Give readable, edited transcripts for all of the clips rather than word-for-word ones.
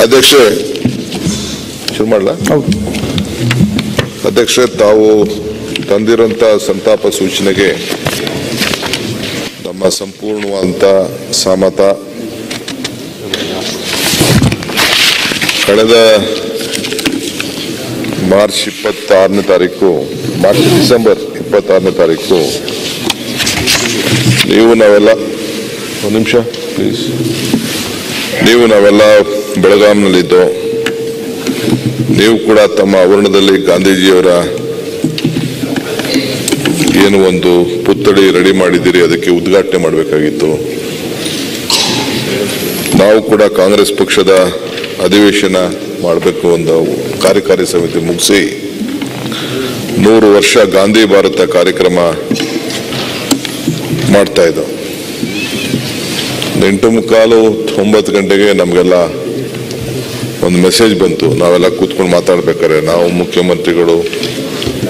ಅಧ್ಯಕ್ಷೆ ಶುರು ಮಾಡಲ. ಅಧ್ಯಕ್ಷೆ, ತಾವು ತಂದಿರುವಂತ ಸಂತಾಪ ಸೂಚನೆಗೆ ನಮ್ಮ ಸಂಪೂರ್ಣವಾದಂತ ಸಹಮತ. ಕಳೆದ ಡಿಸೆಂಬರ್ 26ನೇ ತಾರೀಕು ಒಂದು ನಿಮಿಷ ಪ್ಲೀಸ್, ನಾವೆಲ್ಲ ಬೆಳಗಾಂನಲ್ಲಿದ್ದು, ನೀವು ಕೂಡ ತಮ್ಮ ಆವರಣದಲ್ಲಿ ಗಾಂಧೀಜಿಯವರ ಏನು ಒಂದು ಪುತ್ಥಳಿ ರೆಡಿ ಮಾಡಿದ್ದೀರಿ, ಅದಕ್ಕೆ ಉದ್ಘಾಟನೆ ಮಾಡಬೇಕಾಗಿತ್ತು. ನಾವು ಕೂಡ ಕಾಂಗ್ರೆಸ್ ಪಕ್ಷದ ಅಧಿವೇಶನ ಮಾಡಬೇಕು, ಒಂದು ಕಾರ್ಯಕಾರಿ ಸಮಿತಿ ಮುಗಿಸಿ 100 ವರ್ಷ ಗಾಂಧಿ ಭಾರತ ಕಾರ್ಯಕ್ರಮ ಮಾಡ್ತಾ ಇದ್ದೋ. 8:15, 9 ಗಂಟೆಗೆ ನಮಗೆಲ್ಲ ಒಂದು ಮೆಸೇಜ್ ಬಂತು. ನಾವೆಲ್ಲ ಕೂತ್ಕೊಂಡು ಮಾತಾಡ್ಬೇಕಾರೆ, ನಾವು ಮುಖ್ಯಮಂತ್ರಿಗಳು,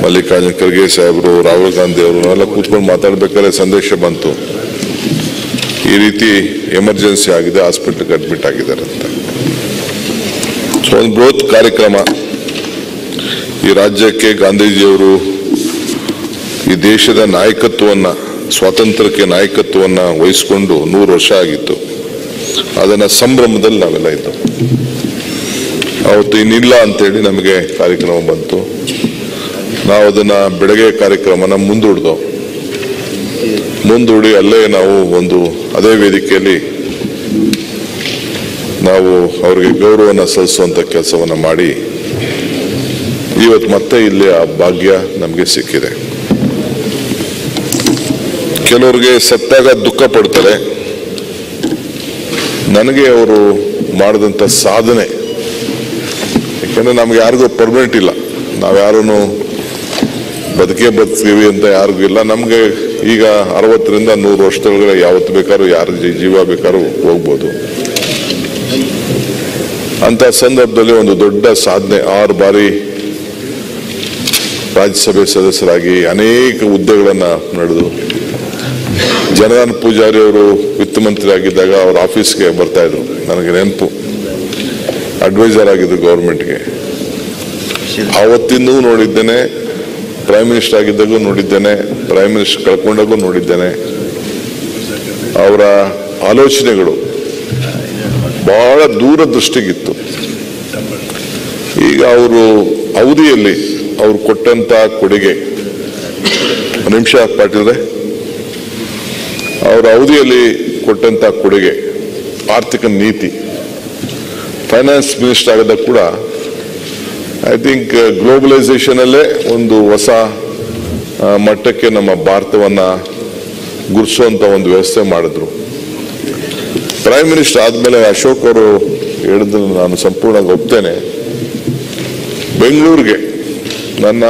ಮಲ್ಲಿಕಾರ್ಜುನ್ ಖರ್ಗೆ ಸಾಹೇಬರು, ರಾಹುಲ್ ಗಾಂಧಿ ಅವರು, ನಾವೆಲ್ಲ ಕೂತ್ಕೊಂಡು ಮಾತಾಡ್ಬೇಕಾದ್ರೆ ಸಂದೇಶ ಬಂತು, ಈ ರೀತಿ ಎಮರ್ಜೆನ್ಸಿ ಆಗಿದೆ, ಹಾಸ್ಪಿಟಲ್ಗೆ ಅಡ್ಮಿಟ್ ಆಗಿದ್ದಾರೆ ಅಂತ. ಸೊ ಒಂದು ಬೃಹತ್ ಕಾರ್ಯಕ್ರಮ. ಈ ರಾಜ್ಯಕ್ಕೆ ಗಾಂಧೀಜಿಯವರು ಈ ದೇಶದ ನಾಯಕತ್ವವನ್ನ, ಸ್ವಾತಂತ್ರ್ಯಕ್ಕೆ ನಾಯಕತ್ವವನ್ನ ವಹಿಸಿಕೊಂಡು 100 ವರ್ಷ ಆಗಿತ್ತು. ಅದನ್ನ ಸಂಭ್ರಮದಲ್ಲಿ ನಾವೆಲ್ಲ ಇದ್ದು, ಅವತ್ತು ಇನ್ನಿಲ್ಲ ಅಂತೇಳಿ ನಮಗೆ ಕಾರ್ಯಕ್ರಮ ಬಂತು. ನಾವು ಅದನ್ನ ಬೆಳಗ್ಗೆ ಕಾರ್ಯಕ್ರಮನ ಮುಂದೂಡಿ ಅಲ್ಲೇ ನಾವು ಅದೇ ವೇದಿಕೆಯಲ್ಲಿ ನಾವು ಅವರಿಗೆ ಗೌರವನ ಸಲ್ಲಿಸುವಂತ ಕೆಲಸವನ್ನ ಮಾಡಿ ಇವತ್ತು ಮತ್ತೆ ಇಲ್ಲಿ ಆ ಭಾಗ್ಯ ನಮಗೆ ಸಿಕ್ಕಿದೆ. ಕೆಲವರಿಗೆ ಸತ್ತಾಗ ದುಃಖ ಪಡ್ತಾರೆ. ನನಗೆ ಅವರು ಮಾಡಿದಂತ ಸಾಧನೆ, ಯಾಕಂದ್ರೆ ನಮ್ಗೆ ಯಾರಿಗೂ ಪರ್ಮನೆಂಟ್ ಇಲ್ಲ, ನಾವ್ಯಾರೂ ಬದುಕ್ತೀವಿ ಅಂತ ಯಾರಿಗೂ ಇಲ್ಲ. ನಮ್ಗೆ ಈಗ 60ರಿಂದ 100 ವರ್ಷದೊಳಗಡೆ ಯಾವತ್ತು ಬೇಕಾದ್ರೂ ಯಾರ ಜೀವ ಬೇಕಾದ್ರೂ ಹೋಗ್ಬೋದು. ಅಂತ ಸಂದರ್ಭದಲ್ಲಿ ಒಂದು ದೊಡ್ಡ ಸಾಧನೆ, 6 ಬಾರಿ ರಾಜ್ಯಸಭೆ ಸದಸ್ಯರಾಗಿ ಅನೇಕ ಹುದ್ದೆಗಳನ್ನ ನಡೆದು, ಜನಾರ್ದನ್ ಪೂಜಾರಿ ಅವರು ವಿತ್ತ ಮಂತ್ರಿ ಆಗಿದ್ದಾಗ ಅವ್ರ ಆಫೀಸ್ಗೆ ಬರ್ತಾ ಇದ್ರು, ನನಗೆ ನೆನಪು. ಅಡ್ವೈಸರ್ ಆಗಿದ್ರು ಗೌರ್ಮೆಂಟ್ಗೆ. ಆವತ್ತಿಂದೂ ನೋಡಿದ್ದೇನೆ, ಪ್ರೈಮ್ ಮಿನಿಸ್ಟರ್ ಆಗಿದ್ದಾಗೂ ನೋಡಿದ್ದೇನೆ, ಪ್ರೈಮ್ ಮಿನಿಸ್ಟರ್ ಕಳ್ಕೊಂಡಾಗೂ ನೋಡಿದ್ದೇನೆ. ಅವರ ಆಲೋಚನೆಗಳು ಬಹಳ ದೂರದೃಷ್ಟಿಗಿತ್ತು. ಈಗ ಅವರು ಅವಧಿಯಲ್ಲಿ ಅವ್ರು ಕೊಟ್ಟಂತ ಕೊಡುಗೆ, ಒಂದು ನಿಮಿಷ ಪಾಟೀಲ್ರೆ, ಅವರ ಅವಧಿಯಲ್ಲಿ ಕೊಟ್ಟಂತ ಕೊಡುಗೆ, ಆರ್ಥಿಕ ನೀತಿ, ಫೈನಾನ್ಸ್ ಮಿನಿಸ್ಟರ್ ಆಗದಾಗ ಕೂಡ ಐ ಥಿಂಕ್ ಗ್ಲೋಬಲೈಸೇಷನ್ ಅಲ್ಲೇ ಒಂದು ಹೊಸ ಮಟ್ಟಕ್ಕೆ ನಮ್ಮ ಭಾರತವನ್ನ ಗುರುಸುವಂತ ಒಂದು ವ್ಯವಸ್ಥೆ ಮಾಡಿದ್ರು. ಪ್ರೈಮ್ ಮಿನಿಸ್ಟರ್ ಆದ್ಮೇಲೆ ಅಶೋಕ್ ಅವರು ಹೇಳಿದ್ದನ್ನು ನಾನು ಸಂಪೂರ್ಣವಾಗಿ ಒಪ್ತೇನೆ. ಬೆಂಗಳೂರಿಗೆ ನನ್ನ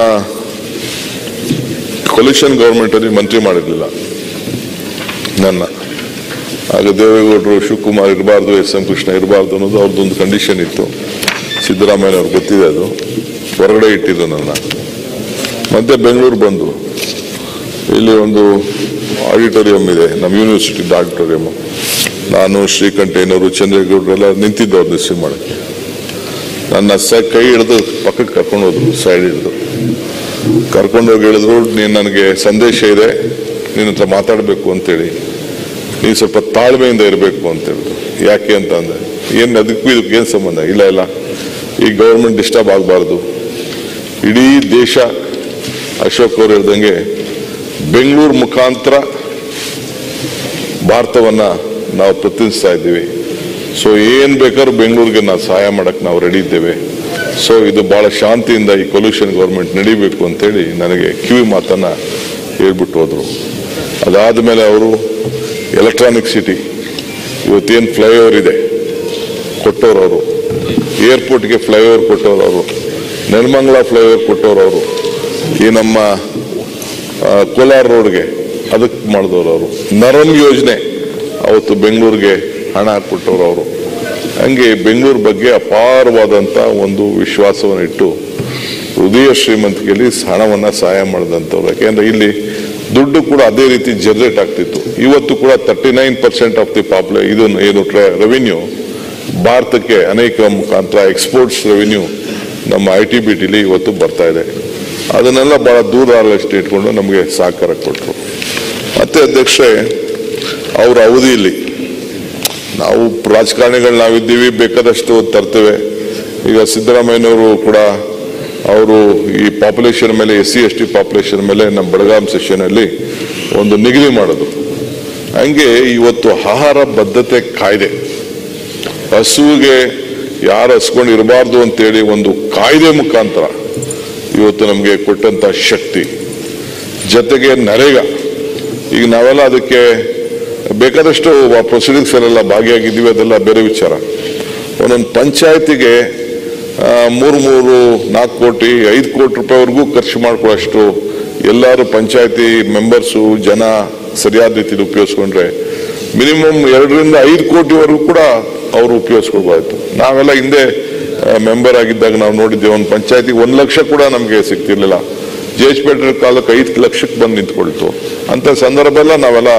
ಕೊಲಿಷನ್ ಗವರ್ಮೆಂಟ್ ಅಲ್ಲಿ ಮಂತ್ರಿ ಮಾಡಿರ್ಲಿಲ್ಲ ನನ್ನ. ಆಗ ದೇವೇಗೌಡರು, ಶಿವಕುಮಾರ್ ಇರಬಾರ್ದು, ಎಸ್.ಎಂ. ಕೃಷ್ಣ ಇರಬಾರ್ದು ಅನ್ನೋದು ಅವ್ರದ್ದೊಂದು ಕಂಡೀಷನ್ ಇತ್ತು. ಸಿದ್ದರಾಮಯ್ಯ ಅವ್ರಿಗೆ ಗೊತ್ತಿದೆ, ಅದು ಹೊರಗಡೆ ಇಟ್ಟಿದ್ದು ನನ್ನ. ಮತ್ತೆ ಬೆಂಗಳೂರು ಬಂದು ಇಲ್ಲಿ ಒಂದು ಆಡಿಟೋರಿಯಂ ಇದೆ, ನಮ್ಮ ಯೂನಿವರ್ಸಿಟಿದ ಆಡಿಟೋರಿಯಂ. ನಾನು, ಶ್ರೀಕಂಠಯ್ಯನವರು, ಚಂದ್ರೇಗೌಡರೆಲ್ಲ ನಿಂತಿದ್ದು ಅವ್ರು ರಿಸೀವ್ ಮಾಡಕ್ಕೆ. ನನ್ನ ಕೈ ಹಿಡಿದು ಪಕ್ಕಕ್ಕೆ ಕರ್ಕೊಂಡು ಹೋದ್ರು, ಸೈಡ್ ಹಿಡಿದು ಕರ್ಕೊಂಡೋಗಿ ಹೇಳಿದ್ರು, ನೀನು ನನಗೆ ಸಂದೇಶ ಇದೆ, ನಿನ್ನ ಹತ್ರ ಮಾತಾಡಬೇಕು ಅಂತೇಳಿ, ನೀನು ಸ್ವಲ್ಪ ತಾಳ್ಮೆಯಿಂದ ಇರಬೇಕು ಅಂತ ಹೇಳಿದ್ರು. ಯಾಕೆ ಅಂತ ಅಂದ್ರೆ, ಅದಕ್ಕೂ ಇದಕ್ಕೆ ಏನು ಸಂಬಂಧ ಇಲ್ಲ, ಈ ಗೌರ್ಮೆಂಟ್ ಡಿಸ್ಟರ್ಬ್ ಆಗಬಾರ್ದು. ಇಡೀ ದೇಶ ಅಶೋಕ್ ಅವರು ಹೇಳ್ದಂಗೆ ಬೆಂಗಳೂರು ಮುಖಾಂತರ ಭಾರತವನ್ನ ನಾವು ಪ್ರತಿನಿಧಿಸ್ತಾ ಇದ್ದೀವಿ. ಸೊ ಏನ್ ಬೇಕಾದ್ರೂ ಬೆಂಗಳೂರಿಗೆ ನಾವು ಸಹಾಯ ಮಾಡಕ್ ನಾವು ರೆಡಿ ಇದ್ದೇವೆ. ಸೊ ಇದು ಬಹಳ ಶಾಂತಿಯಿಂದ ಈ ಕೊಲ್ಯೂಷನ್ ಗೌರ್ಮೆಂಟ್ ನಡೀಬೇಕು ಅಂತೇಳಿ ನನಗೆ ಕಿವಿ ಮಾತನ್ನ ಹೇಳ್ಬಿಟ್ಟು ಹೋದ್ರು. ಅದಾದ್ಮೇಲೆ ಅವರು ಎಲೆಕ್ಟ್ರಾನಿಕ್ ಸಿಟಿ, ಇವತ್ತೇನು ಫ್ಲೈಓವರ್ ಇದೆ ಕೊಟ್ಟವ್ರು ಅವರು, ಏರ್ಪೋರ್ಟ್ಗೆ ಫ್ಲೈಓವರ್ ಕೊಟ್ಟವ್ರು ಅವರು, ನೆಲಮಂಗಲ ಫ್ಲೈಓವರ್ ಕೊಟ್ಟವ್ರು ಅವರು, ಈ ನಮ್ಮ ಕೋಲಾರ ರೋಡ್ಗೆ ಅದಕ್ಕೆ ಮಾಡಿದವರು ಅವರು, ನರಮ್ ಯೋಜನೆ ಅವತ್ತು ಬೆಂಗಳೂರಿಗೆ ಹಣ ಹಾಕ್ಬಿಟ್ಟವ್ರು ಅವರು. ಹಂಗೆ ಬೆಂಗಳೂರು ಬಗ್ಗೆ ಅಪಾರವಾದಂತ ಒಂದು ವಿಶ್ವಾಸವನ್ನು ಇಟ್ಟು ಹೃದಯ ಶ್ರೀಮಂತಿಕೆಯಲ್ಲಿ ಹಣವನ್ನ ಸಹಾಯ ಮಾಡಿದಂಥವ್ರು. ಯಾಕೆಂದ್ರೆ ಇಲ್ಲಿ ದುಡ್ಡು ಕೂಡ ಅದೇ ರೀತಿ ಜನರೇಟ್ ಆಗ್ತಿತ್ತು. ಇವತ್ತು ಕೂಡ 39% ಆಫ್ ದಿ ಇದನ್ನು ಏನು ರೆವಿನ್ಯೂ ಭಾರತಕ್ಕೆ ಅನೇಕ ಮುಖಾಂತರ ಎಕ್ಸ್ಪೋರ್ಟ್ಸ್ ರೆವಿನ್ಯೂ ನಮ್ಮ ITBTಲಿ ಇವತ್ತು ಬರ್ತಾ ಇದೆ. ಅದನ್ನೆಲ್ಲ ಬಹಳ ದೂರದೃಷ್ಟಿ ಇಟ್ಕೊಂಡು ನಮಗೆ ಸಹಕಾರ ಕೊಟ್ಟರು. ಮತ್ತೆ ಅಧ್ಯಕ್ಷರೇ, ಅವರ ಅವಧಿಯಲ್ಲಿ ನಾವು ರಾಜಕಾರಣಿಗಳು ನಾವಿದ್ದೀವಿ, ಬೇಕಾದಷ್ಟು ತರ್ತೇವೆ. ಈಗ ಸಿದ್ದರಾಮಯ್ಯನವರು ಕೂಡ ಅವರು ಈ ಪಾಪ್ಯುಲೇಷನ್ ಮೇಲೆ SC/ST ಪಾಪ್ಯುಲೇಷನ್ ಮೇಲೆ ನಮ್ಮ ಬೆಳಗಾಂ ಸೆಷನಲ್ಲಿ ಒಂದು ನಿಗದಿ ಮಾಡೋದು. ಹಂಗೆ ಇವತ್ತು ಆಹಾರ ಬದ್ಧತೆ ಕಾಯ್ದೆ, ಹಸುವಿಗೆ ಯಾರು ಹಸ್ಕೊಂಡು ಇರಬಾರ್ದು ಅಂತೇಳಿ ಒಂದು ಕಾಯ್ದೆ ಮುಖಾಂತರ ಇವತ್ತು ನಮಗೆ ಕೊಟ್ಟಂತ ಶಕ್ತಿ, ಜೊತೆಗೆ ನರೇಗಾ, ಈಗ ನಾವೆಲ್ಲ ಅದಕ್ಕೆ ಬೇಕಾದಷ್ಟು ಪ್ರೊಸೀಡಿಂಗ್ಸ್ ಅಲ್ಲೆಲ್ಲ ಭಾಗಿಯಾಗಿದ್ದೀವಿ, ಅದೆಲ್ಲ ಬೇರೆ ವಿಚಾರ. ಒಂದೊಂದು ಪಂಚಾಯತಿಗೆ 3-4 ಕೋಟಿ 5 ಕೋಟಿ ರೂಪಾಯಿವರೆಗೂ ಖರ್ಚು ಮಾಡ್ಕೊಳ್ಳೋಷ್ಟು ಎಲ್ಲರೂ ಪಂಚಾಯತಿ ಮೆಂಬರ್ಸು ಜನ ಸರಿಯಾದ ರೀತಿಯಲ್ಲಿ ಉಪಯೋಗಿಸ್ಕೊಂಡ್ರೆ ಮಿನಿಮಮ್ 2-5 ಕೋಟಿವರೆಗೂ ಕೂಡ ಅವರು ಉಪಯೋಗಿಸ್ಕೊಳ್ಬಾರ್ದು. ನಾವೆಲ್ಲ ಹಿಂದೆ ಮೆಂಬರ್ ಆಗಿದ್ದಾಗ ನಾವು ನೋಡಿದ್ದೇವೆ, ಒಂದು ಪಂಚಾಯತಿಗೆ 1 ಲಕ್ಷ ಕೂಡ ನಮಗೆ ಸಿಗ್ತಿರ್ಲಿಲ್ಲ. JH ಪೇಟೆ ಕಾಲಕ್ಕೆ 5 ಲಕ್ಷಕ್ಕೆ ಬಂದು ನಿಂತ್ಕೊಳ್ತು. ಅಂತ ಸಂದರ್ಭ ಎಲ್ಲ ನಾವೆಲ್ಲ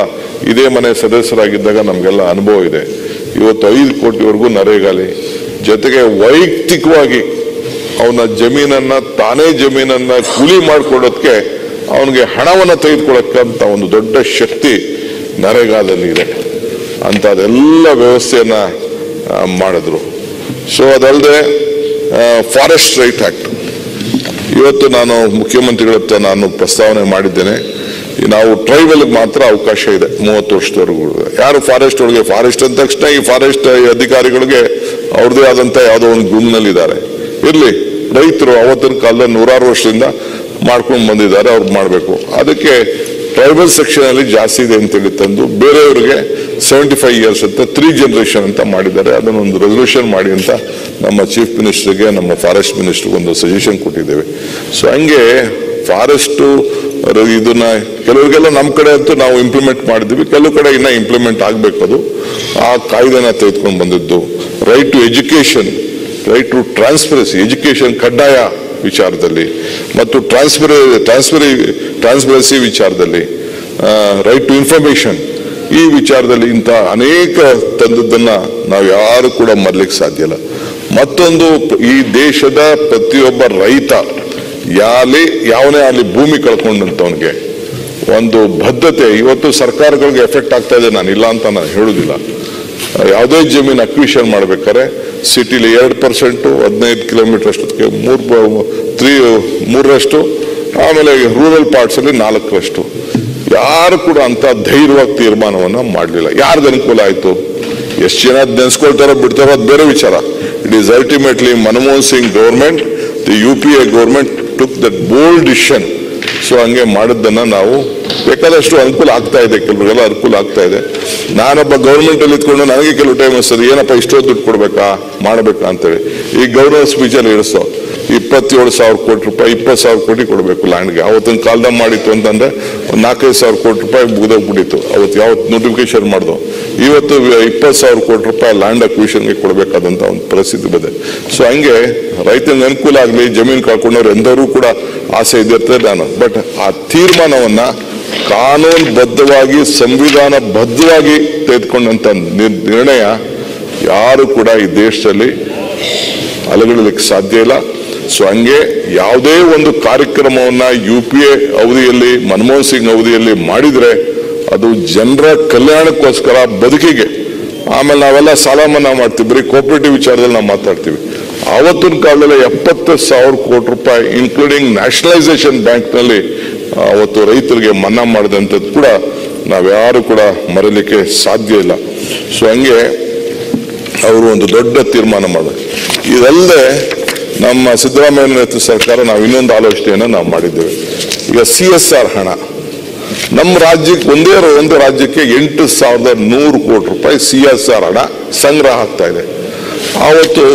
ಇದೇ ಮನೆ ಸದಸ್ಯರಾಗಿದ್ದಾಗ ನಮಗೆಲ್ಲ ಅನುಭವ ಇದೆ. ಇವತ್ತು 5 ಕೋಟಿವರೆಗೂ ನರೇಗಾಲಿ, ಜೊತೆಗೆ ವೈಯಕ್ತಿಕವಾಗಿ ಅವನ ಜಮೀನನ್ನ ತಾನೇ ಜಮೀನನ್ನ ಕೂಲಿ ಮಾಡಿಕೊಡೋದಕ್ಕೆ ಅವನಿಗೆ ಹಣವನ್ನು ತೆಗೆದುಕೊಳ್ಳಕ್ಕಂತ ಒಂದು ದೊಡ್ಡ ಶಕ್ತಿ ನರೇಗಾದಲ್ಲಿ ಇದೆ. ಅಂಥದ್ದೆಲ್ಲ ವ್ಯವಸ್ಥೆಯನ್ನ ಮಾಡಿದ್ರು. ಸೊ ಅದಲ್ಲದೆ ಫಾರೆಸ್ಟ್ ರೈಟ್ ಆಕ್ಟ್ ಇವತ್ತು ನಾನು ಮುಖ್ಯಮಂತ್ರಿಗಳ ಹತ್ರ ನಾನು ಪ್ರಸ್ತಾವನೆ ಮಾಡಿದ್ದೇನೆ. ನಾವು ಟ್ರೈಬಲ್ ಮಾತ್ರ ಅವಕಾಶ ಇದೆ 30 ವರ್ಷದವರೆಗೂ. ಯಾರು ಫಾರೆಸ್ಟ್ ಒಳಗೆ, ಫಾರೆಸ್ಟ್ ಅಂದ ತಕ್ಷಣ ಈ ಫಾರೆಸ್ಟ್ ಅಧಿಕಾರಿಗಳಿಗೆ ಅವ್ರದೇ ಆದಂತ ಯಾವುದೋ ಒಂದು ಗುಂಪಿನಲ್ಲಿದ್ದಾರೆ. ಇರ್ಲಿ, ರೈತರು ಅವತ್ತಿನ ಕಾಲದಲ್ಲಿ 100 ವರ್ಷದಿಂದ ಮಾಡ್ಕೊಂಡು ಬಂದಿದ್ದಾರೆ, ಅವ್ರು ಮಾಡಬೇಕು. ಅದಕ್ಕೆ ಟ್ರೈಬಲ್ ಸೆಕ್ಷನ್ ಅಲ್ಲಿ ಜಾಸ್ತಿ ಇದೆ ಅಂತೇಳಿ ತಂದು ಬೇರೆಯವರಿಗೆ 75 ಇಯರ್ಸ್ ಅಂತ 3 ಜನರೇಷನ್ ಅಂತ ಮಾಡಿದ್ದಾರೆ. ಅದನ್ನೊಂದು ರೆಸಲ್ಯೂಷನ್ ಮಾಡಿ ಅಂತ ನಮ್ಮ ಚೀಫ್ ಮಿನಿಸ್ಟರ್ಗೆ, ನಮ್ಮ ಫಾರೆಸ್ಟ್ ಮಿನಿಸ್ಟರ್ಗೆ ಒಂದು ಸಜೆಷನ್ ಕೊಟ್ಟಿದ್ದೇವೆ. ಸೊ ಹಂಗೆ ಫಾರೆಸ್ಟ್ ಇದನ್ನ ಕೆಲವರಿಗೆಲ್ಲ ನಮ್ಮ ಕಡೆ ಅಂತೂ ನಾವು ಇಂಪ್ಲಿಮೆಂಟ್ ಮಾಡಿದ್ವಿ, ಕೆಲವು ಕಡೆ ಇನ್ನ ಇಂಪ್ಲಿಮೆಂಟ್ ಆಗ್ಬೇಕು. ಅದು ಆ ಕಾಯ್ದೆನ ತೆಗೆದುಕೊಂಡು ಬಂದಿದ್ದು. Right to education, right to transparency, education ಕಡ್ಡಾಯ ವಿಚಾರದಲ್ಲಿ, ಮತ್ತು ಟ್ರಾನ್ಸ್ಪರೆನ್ಸಿ ವಿಚಾರದಲ್ಲಿ, ರೈಟ್ ಟು ಇನ್ಫಾರ್ಮೇಶನ್ ಈ ವಿಚಾರದಲ್ಲಿ ಇಂಥ ಅನೇಕ ತಂದದ್ದನ್ನ ನಾವು ಯಾರು ಕೂಡ ಮರಲಿಕ್ಕೆ ಸಾಧ್ಯ ಇಲ್ಲ. ಮತ್ತೊಂದು, ಈ ದೇಶದ ಪ್ರತಿಯೊಬ್ಬ ರೈತ ಯಾವನೇ ಅಲ್ಲಿ ಭೂಮಿ ಕಳ್ಕೊಂಡಂತವನಿಗೆ ಒಂದು ಬದ್ಧತೆ ಇವತ್ತು ಸರ್ಕಾರಗಳಿಗೆ ಎಫೆಕ್ಟ್ ಆಗ್ತಾ ಇದೆ. ನಾನು ಇಲ್ಲ ಅಂತ ನಾನು ಹೇಳುದಿಲ್ಲ. ಯಾವುದೇ ಜಮೀನು ಅಕ್ವಿಷನ್ ಮಾಡ್ಬೇಕಾದ್ರೆ ಸಿಟಿಲಿ 2%, 15 ಕಿಲೋಮೀಟರ್ ಅಷ್ಟೊತ್ತಿಗೆ 3%, ಆಮೇಲೆ ರೂರಲ್ ಪಾರ್ಟ್ಸ್ ಅಲ್ಲಿ 4%. ಯಾರು ಕೂಡ ಅಂತ ಧೈರ್ಯವಾಗಿ ತೀರ್ಮಾನವನ್ನ ಮಾಡಲಿಲ್ಲ. ಯಾರ್ದು ಅನುಕೂಲ ಆಯ್ತು? ಎಷ್ಟು ಜನ ನೆನೆಸ್ಕೊಳ್ತಾರೋ ಬಿಡ್ತಾರೋ ಅದು ಬೇರೆ ವಿಚಾರ. It is ultimately Manmohan Singh government, the UPA government took that bold decision. So ಹಂಗೆ ಮಾಡಿದ್ದನ್ನ ನಾವು ಬೇಕಾದಷ್ಟು ಅನುಕೂಲ ಆಗ್ತಾ ಇದೆ, ಕೆಲವರಿಗೆಲ್ಲ ಅನುಕೂಲ ಆಗ್ತಾ ಇದೆ. ನಾನೊಬ್ಬ ಗೌರ್ಮೆಂಟ್ ಅಲ್ಲಿ ಇದ್ಕೊಂಡು ನನಗೆ ಕೆಲವು ಟೈಮ್ ಅನ್ಸ್ತದೆ, ಏನಪ್ಪ ಇಷ್ಟೊಂದು ದುಡ್ಡು ಕೊಡ್ಬೇಕಾ ಮಾಡಬೇಕಾ ಅಂತೇಳಿ. ಈ ಗವರ್ನರ್ ಸ್ಪೀಚ್ ಅಲ್ಲಿ ಇಳಿಸೋ 27,000 ಕೋಟಿ ರೂಪಾಯಿ, 20,000 ಕೋಟಿ ಕೊಡಬೇಕು ಲ್ಯಾಂಡ್ಗೆ. ಅವತ್ತಿನ ಕಾಲದಾಗ ಮಾಡಿತ್ತು ಅಂತಂದ್ರೆ 4,500 ಕೋಟಿ ರೂಪಾಯಿ ಮುಗಿದೋಗ್ಬಿಟ್ಟಿತ್ತು. ಯಾವತ್ತು ನೋಟಿಫಿಕೇಶನ್ ಮಾಡ್ದು. ಇವತ್ತು 20,000 ಕೋಟಿ ರೂಪಾಯಿ ಲ್ಯಾಂಡ್ ಅಕ್ವಿಷನ್ಗೆ ಕೊಡಬೇಕಾದಂತ ಒಂದು ಪರಿಸ್ಥಿತಿ ಬಂದಿದೆ. ಸೊ ಹಂಗೆ ರೈತನಿಗೆ ಅನುಕೂಲ ಆಗಲಿ, ಜಮೀನು ಕಳ್ಕೊಂಡವ್ರು ಎಂದರೂ ಕೂಡ ಆಸೆ ಇದಿರ್ತದೆ ನಾನು. ಬಟ್ ಆ ತೀರ್ಮಾನವನ್ನ ಕಾನೂನುಬದ್ಧವಾಗಿ, ಸಂವಿಧಾನ ಬದ್ಧವಾಗಿ ತೆಗೆದುಕೊಂಡಂತ ನಿರ್ಣಯ ಯಾರು ಕೂಡ ಈ ದೇಶದಲ್ಲಿ ಅಲಗಡಲಿಕ್ಕೆ ಸಾಧ್ಯ ಇಲ್ಲ. ಸೊ ಹಂಗೆ ಯಾವುದೇ ಒಂದು ಕಾರ್ಯಕ್ರಮವನ್ನ UPA ಅವಧಿಯಲ್ಲಿ, ಮನಮೋಹನ್ ಸಿಂಗ್ ಅವಧಿಯಲ್ಲಿ ಮಾಡಿದ್ರೆ ಅದು ಜನರ ಕಲ್ಯಾಣಕ್ಕೋಸ್ಕರ, ಬದುಕಿಗೆ. ಆಮೇಲೆ ನಾವೆಲ್ಲ ಸಾಲ ಮನ್ನಾ ಮಾಡ್ತೀವಿ, ಬರೀ ಕೋಆಪರೇಟಿವ್ ವಿಚಾರದಲ್ಲಿ ನಾವು ಮಾತಾಡ್ತೀವಿ. ಆವತ್ತಿನ ಕಾಲದಲ್ಲಿ 70,000 ಕೋಟಿ ರೂಪಾಯಿ ಇನ್ಕ್ಲೂಡಿಂಗ್ ನ್ಯಾಷನಲೈಸೇಷನ್ ಬ್ಯಾಂಕ್ನಲ್ಲಿ ಅವತ್ತು ರೈತರಿಗೆ ಮನ್ನಾ ಮಾಡಿದಂಥದ್ದು ಕೂಡ ನಾವ್ಯಾರು ಕೂಡ ಮರಲಿಕ್ಕೆ ಸಾಧ್ಯ ಇಲ್ಲ. ಸೊ ಹಂಗೆ ಅವರು ಒಂದು ದೊಡ್ಡ ತೀರ್ಮಾನ ಮಾಡಿದ್ರು. ಇದಲ್ಲದೆ ನಮ್ಮ ಸಿದ್ದರಾಮಯ್ಯ ನೇತೃತ್ವದ ಸರ್ಕಾರ ನಾವು ಇನ್ನೊಂದು ಆಲೋಚನೆಯನ್ನು ನಾವು ಮಾಡಿದ್ದೇವೆ. ಈಗ CSR ಹಣ ನಮ್ಮ ರಾಜ್ಯಕ್ಕೆ ಒಂದು ರಾಜ್ಯಕ್ಕೆ 8,100 ಕೋಟಿ ರೂಪಾಯಿ CSR ಹಣ ಸಂಗ್ರಹ ಆಗ್ತಾ ಇದೆ. ಆವತ್ತು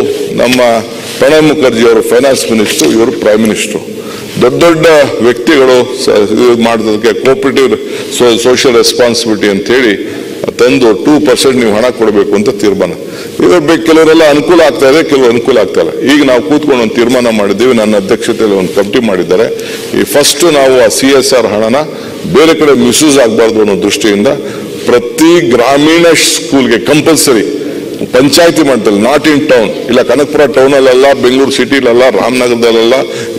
ನಮ್ಮ ಪ್ರಣಬ್ ಮುಖರ್ಜಿ ಅವರು ಫೈನಾನ್ಸ್ ಮಿನಿಸ್ಟರ್, ಇವರು ಪ್ರೈಮ್ ಮಿನಿಸ್ಟರ್. ದೊಡ್ಡ ದೊಡ್ಡ ವ್ಯಕ್ತಿಗಳು ಮಾಡೋದಕ್ಕೆ ಕೋಆಪರೇಟಿವ್ ಸೋಷಿಯಲ್ ರೆಸ್ಪಾನ್ಸಿಬಿಲಿಟಿ ಅಂತ ಹೇಳಿ ತಂದು 2% ನೀವು ಹಣ ಕೊಡಬೇಕು ಅಂತ ತೀರ್ಮಾನ. ಇದ್ರ ಕೆಲವರೆಲ್ಲ ಅನುಕೂಲ ಆಗ್ತಾ ಇದೆ, ಕೆಲವರು ಅನುಕೂಲ ಆಗ್ತಾ ಇಲ್ಲ. ಈಗ ನಾವು ಕೂತ್ಕೊಂಡು ಒಂದು ತೀರ್ಮಾನ ಮಾಡಿದ್ದೀವಿ, ನನ್ನ ಅಧ್ಯಕ್ಷತೆಯಲ್ಲಿ ಒಂದು ಕಮಿಟಿ ಮಾಡಿದ್ದಾರೆ. ಈ ಫಸ್ಟ್ ನಾವು ಆ CSR ಹಣನ ಬೇರೆ ಕಡೆ ಮಿಸ್ಯೂಸ್ ಆಗಬಾರ್ದು ಅನ್ನೋ ದೃಷ್ಟಿಯಿಂದ ಪ್ರತಿ ಗ್ರಾಮೀಣ ಸ್ಕೂಲ್ಗೆ ಕಂಪಲ್ಸರಿ ಪಂಚಾಯತಿ ಮಟ್ಟದಲ್ಲಿ, ನಾಟ್ ಇನ್ ಟೌನ್. ಇಲ್ಲ ಕನಕಪುರ ಟೌನಲ್ಲ, ಬೆಂಗಳೂರು ಸಿಟಿಲಲ್ಲ, ರಾಮನಗರದಲ್ಲ,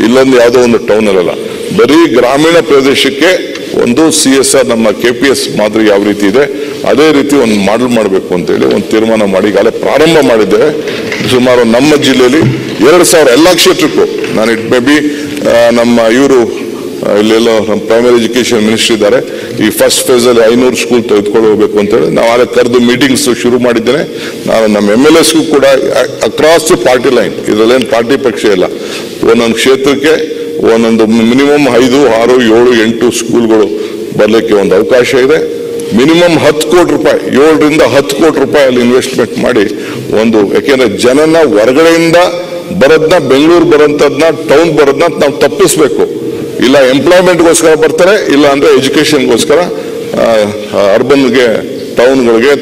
ಇಲ್ಲೊಂದು ಯಾವುದೋ ಒಂದು ಟೌನಲ್ಲ, ಬರೀ ಗ್ರಾಮೀಣ ಪ್ರದೇಶಕ್ಕೆ ಒಂದು CSR ನಮ್ಮ KPS ಮಾದರಿ ಯಾವ ರೀತಿ ಇದೆ ಅದೇ ರೀತಿ ಒಂದು ಮಾಡಲ್ ಮಾಡಬೇಕು ಅಂತೇಳಿ ಒಂದು ತೀರ್ಮಾನ ಮಾಡಿ ಈಗಾಗಲೇ ಪ್ರಾರಂಭ ಮಾಡಿದ್ದೇವೆ. ಸುಮಾರು ನಮ್ಮ ಜಿಲ್ಲೆಯಲ್ಲಿ 2,000 ಎಲ್ಲ ಕ್ಷೇತ್ರಕ್ಕೂ, ನಾನು ಇಟ್ ಮೇ ಬಿ ನಮ್ಮ ಇವರು ಇಲ್ಲೆಲ್ಲೋ ನಮ್ಮ ಪ್ರೈಮರಿ ಎಜುಕೇಶನ್ ಮಿನಿಸ್ಟರ್ ಇದ್ದಾರೆ, ಈ ಫಸ್ಟ್ ಫೇಸಲ್ಲಿ 500 ಸ್ಕೂಲ್ ತೆಗೆದುಕೊಂಡು ಹೋಗ್ಬೇಕು ಅಂತೇಳಿ ನಾವು ಅಲ್ಲೇ ಕರೆದು ಮೀಟಿಂಗ್ಸ್ ಶುರು ಮಾಡಿದ್ದೇನೆ. ನಾನು ನಮ್ಮ MLAsಗೂ ಕೂಡ ಅಕ್ರಾಸ್ ದಿ ಪಾರ್ಟಿ ಲೈನ್, ಇದರಲ್ಲೇನು ಪಾರ್ಟಿ ಪಕ್ಷ ಇಲ್ಲ, ಒಂದೊಂದು ಕ್ಷೇತ್ರಕ್ಕೆ ಒಂದೊಂದು ಮಿನಿಮಮ್ 5, 6, 7, 8 ಸ್ಕೂಲ್ಗಳು ಬರಲಿಕ್ಕೆ ಒಂದು ಅವಕಾಶ ಇದೆ. ಮಿನಿಮಮ್ 10 ಕೋಟಿ ರೂಪಾಯಿ, 7ರಿಂದ 10 ಕೋಟಿ ರೂಪಾಯಿ ಅಲ್ಲಿ ಇನ್ವೆಸ್ಟ್ಮೆಂಟ್ ಮಾಡಿ ಒಂದು, ಯಾಕೆಂದ್ರೆ ಜನನ ಹೊರಗಡೆಯಿಂದ ಬರೋದನ್ನ, ಬೆಂಗಳೂರು ಬರೋಂಥದ್ದನ್ನ, ಟೌನ್ ಬರೋದನ್ನ ನಾವು ತಪ್ಪಿಸ್ಬೇಕು. ಇಲ್ಲ ಎಂಪ್ಲಾಯ್ಮೆಂಟ್ಗೋಸ್ಕರ ಬರ್ತಾರೆ, ಇಲ್ಲ ಅಂದ್ರೆ ಎಜುಕೇಶನ್ಗೋಸ್ಕರ ಅರ್ಬನ್ಗೆ, ಟೌನ್ಗಳಿಗೆ,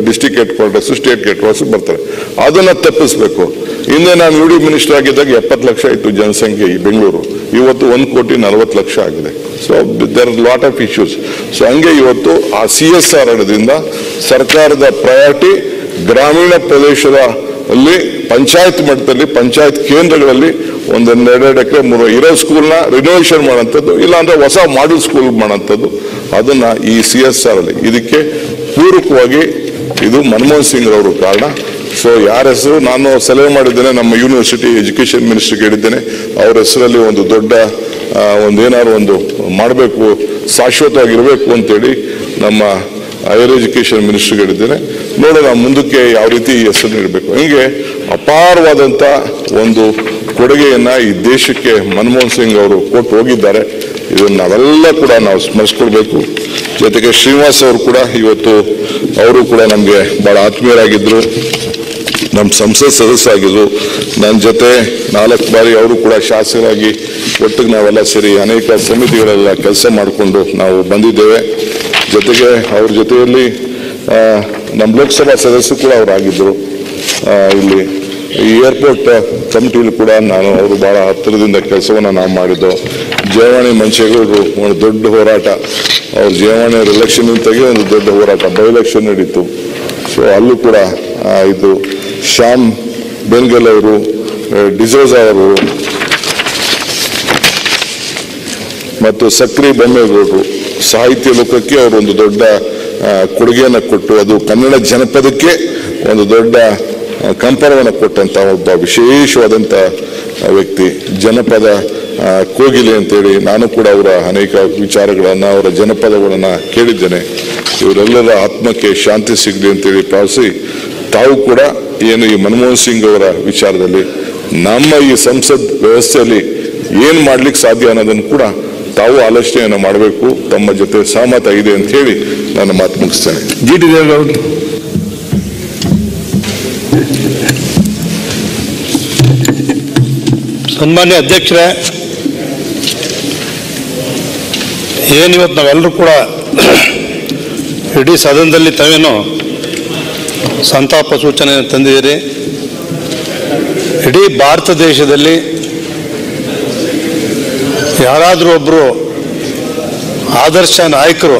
district headquarters, state headquarters ಬರ್ತಾರೆ. ಅದನ್ನ ತಪ್ಪಿಸ್ಬೇಕು. ಹಿಂದೆ ನಾನು UD ಮಿನಿಸ್ಟರ್ ಆಗಿದ್ದಾಗ 70 ಲಕ್ಷ ಇತ್ತು ಜನಸಂಖ್ಯೆ ಈ ಬೆಂಗಳೂರು, ಇವತ್ತು 1,40,00,000 ಆಗಿದೆ. So there are lot of issues. So ಹಂಗೆ ಇವತ್ತು ಆ CSR ಹಣದಿಂದ ಸರ್ಕಾರದ ಪ್ರಯಾರಿಟಿ ಗ್ರಾಮೀಣ ಪ್ರದೇಶದ ಅಲ್ಲಿ ಪಂಚಾಯತ್ ಮಟ್ಟದಲ್ಲಿ, ಪಂಚಾಯತ್ ಕೇಂದ್ರಗಳಲ್ಲಿ 1-2 ಎಕರೆ 3 ಇರೋ ಸ್ಕೂಲ್ನ ರಿನೋವೇಷನ್ ಮಾಡೋಂಥದ್ದು, ಇಲ್ಲಾಂದ್ರೆ ಹೊಸ ಮಾಡೆಲ್ ಸ್ಕೂಲ್ ಮಾಡೋಂಥದ್ದು, ಅದನ್ನ ಈ CSR ಅಲ್ಲಿ. ಇದಕ್ಕೆ ಪೂರಕವಾಗಿ ಇದು ಮನಮೋಹನ್ ಸಿಂಗ್ ಅವರು ಕಾರಣ. ಸೊ ಯಾರ ಹೆಸರು ನಾನು ಸಲಹೆ ಮಾಡಿದ್ದೇನೆ, ನಮ್ಮ ಯೂನಿವರ್ಸಿಟಿ ಎಜುಕೇಶನ್ ಮಿನಿಸ್ಟರ್ಗೆ ಹೇಳಿದ್ದೇನೆ, ಅವ್ರ ಹೆಸರಲ್ಲಿ ಒಂದು ದೊಡ್ಡ ಏನಾದ್ರು ಒಂದು ಮಾಡಬೇಕು, ಶಾಶ್ವತವಾಗಿರಬೇಕು ಅಂತೇಳಿ ನಮ್ಮ ಹೈಯರ್ ಎಜುಕೇಶನ್ ಮಿನಿಸ್ಟರ್ಗೆ ಹೇಳಿದ್ದೇನೆ. ನೋಡೋಣ ಮುಂದಕ್ಕೆ ಯಾವ ರೀತಿ ಈ ಹೆಸರು ನೀಡಬೇಕು. ಹೀಗೆ ಅಪಾರವಾದಂಥ ಒಂದು ಕೊಡುಗೆಯನ್ನ ಈ ದೇಶಕ್ಕೆ ಮನಮೋಹನ್ ಸಿಂಗ್ ಅವರು ಕೊಟ್ಟು ಹೋಗಿದ್ದಾರೆ. ಇದನ್ನು ನಾವೆಲ್ಲ ಕೂಡ ನಾವು ಸ್ಮರಿಸ್ಕೊಳ್ಬೇಕು. ಜೊತೆಗೆ ಶ್ರೀನಿವಾಸ್ ಅವರು ಕೂಡ ಇವತ್ತು ಅವರು ಕೂಡ ನಮಗೆ ಬಹಳ ಆತ್ಮೀಯರಾಗಿದ್ರು, ನಮ್ಮ ಸಂಸತ್ ಸದಸ್ಯರಾಗಿದ್ರು. ನನ್ನ ಜೊತೆ 4 ಬಾರಿ ಅವರು ಕೂಡ ಶಾಸಕರಾಗಿ ಒಟ್ಟಿಗೆ ನಾವೆಲ್ಲ ಸೇರಿ ಅನೇಕ ಸಮಿತಿಗಳೆಲ್ಲ ಕೆಲಸ ಮಾಡಿಕೊಂಡು ನಾವು ಬಂದಿದ್ದೇವೆ. ಜೊತೆಗೆ ಅವ್ರ ಜೊತೆಯಲ್ಲಿ ನಮ್ಮ ಲೋಕಸಭಾ ಸದಸ್ಯರು ಕೂಡ ಅವರಾಗಿದ್ದರು. ಇಲ್ಲಿ ಈ ಏರ್ಪೋರ್ಟ್ ಕಮಿಟಿಲಿ ಕೂಡ ಅವರು ಬಹಳ ಹತ್ತಿರದಿಂದ ಕೆಲಸವನ್ನು ನಾವು ಮಾಡಿದ್ದು. ಜಯವಾಣಿ ಮಂಚೇಗೌಡರು ಒಂದು ದೊಡ್ಡ ಹೋರಾಟ, ಅವ್ರ ಜಯವಾಣಿ ಎಲೆಕ್ಷನ್ ತೆಗೆ ಒಂದು ದೊಡ್ಡ ಹೋರಾಟ, ಬೈ ಎಲೆಕ್ಷನ್ ನಡೀತು. ಸೊ ಅಲ್ಲೂ ಕೂಡ ಇದು ಶ್ಯಾಮ್ ಬೆನ್ಗಲ್ ಅವರು, ಡಿಸೋಜಾ ಅವರು ಮತ್ತು ಸಕ್ರಿ ಬೊಮ್ಮೇಗೌಡರು ಸಾಹಿತ್ಯ ಲೋಕಕ್ಕೆ ಅವರು ಒಂದು ದೊಡ್ಡ ಕೊಡುಗೆಯನ್ನು ಕೊಟ್ಟು, ಅದು ಕನ್ನಡ ಜನಪದಕ್ಕೆ ಒಂದು ದೊಡ್ಡ ಕಂಪರವನ್ನು ಕೊಟ್ಟಂತ ಒಬ್ಬ ವಿಶೇಷವಾದಂಥ ವ್ಯಕ್ತಿ. ಜನಪದ ಕೋಗಿಲೆ ಅಂತೇಳಿ ನಾನು ಕೂಡ ಅವರ ಅನೇಕ ವಿಚಾರಗಳನ್ನು, ಅವರ ಜನಪದಗಳನ್ನು ಕೇಳಿದ್ದೇನೆ. ಇವರೆಲ್ಲರ ಆತ್ಮಕ್ಕೆ ಶಾಂತಿ ಸಿಗಲಿ ಅಂತೇಳಿ ಪ್ರಾರ್ಥಿಸಿ, ತಾವು ಕೂಡ ಏನು ಈ ಮನಮೋಹನ್ ಸಿಂಗ್ ಅವರ ವಿಚಾರದಲ್ಲಿ ನಮ್ಮ ಈ ಸಂಸತ್ ವ್ಯವಸ್ಥೆಯಲ್ಲಿ ಏನು ಮಾಡ್ಲಿಕ್ಕೆ ಸಾಧ್ಯ ಅನ್ನೋದನ್ನು ಕೂಡ ತಾವು ಆಲೋಚನೆಯನ್ನು ಮಾಡಬೇಕು. ತಮ್ಮ ಜೊತೆ ಸಹಮತ ಇದೆ ಅಂತ ಹೇಳಿ ನಾನು ಮಾತು ಮುಗಿಸ್ತೇನೆ. GT ದೇವೇಗೌಡರು. ಸನ್ಮಾನ್ಯ ಅಧ್ಯಕ್ಷರೇ, ಏನಿವತ್ತು ನಾವೆಲ್ಲರೂ ಕೂಡ ಇಡೀ ಸದನದಲ್ಲಿ ತಾವೇನು ಸಂತಾಪ ಸೂಚನೆ ತಂದಿದ್ದೀರಿ. ಇಡೀ ಭಾರತ ದೇಶದಲ್ಲಿ ಯಾರಾದರೂ ಒಬ್ಬರು ಆದರ್ಶ ನಾಯಕರು